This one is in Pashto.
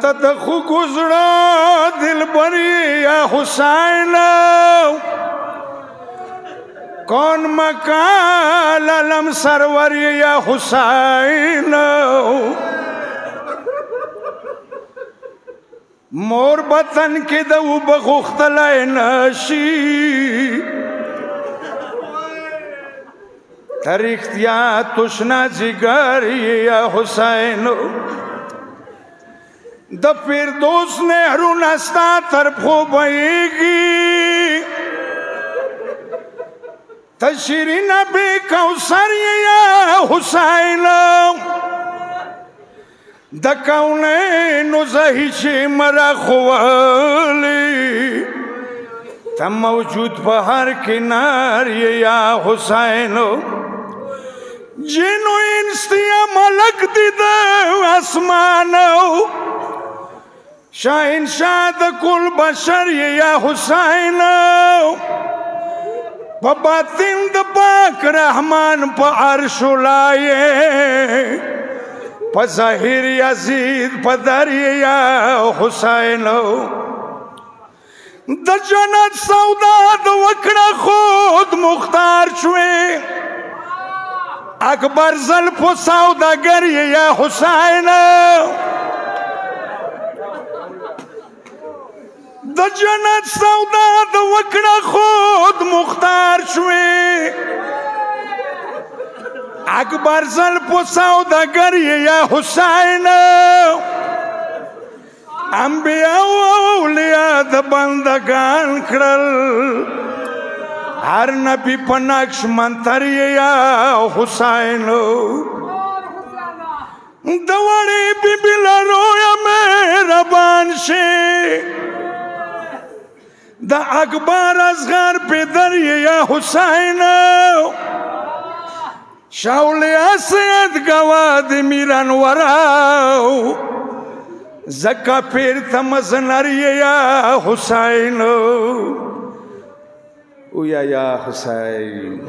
تدخو گزرا دل بری یا حسین کون مکال علم سروری یا حسین مور بطن کی دو بخختلای نشی تریختیا تشنا جگری یا حسین د فردوس نهرو نستا طرفو بایگی تشیرین بی کوثر یا حسین د کونینو زهیچی مرا خوالی تم موجود په هر کنار یا حسین جنو انستیا ملک دید اسمانو شاهنشاه د کل بشر یا حسین په باطن د پاک رحمان په عرش لایې په ظاهر یزید په در یا حسین د جنت سودا د وکړه خود مختار شوې اکبر زلف سوداګر یا حسین د جنت سودا د وکړه خود مختار شوې اکبر زلف سوداګر یا حسین انبیاء و اولیاء د بندگان کړل هر نبی په نقش منتر یا حسین د وړې بیبي لرو یا مهربان شي د اکبر اصغر پدر یا حسین شاولیاء سید گواد میران وراو زکا پیر تمزنر یا حسین او یا حسین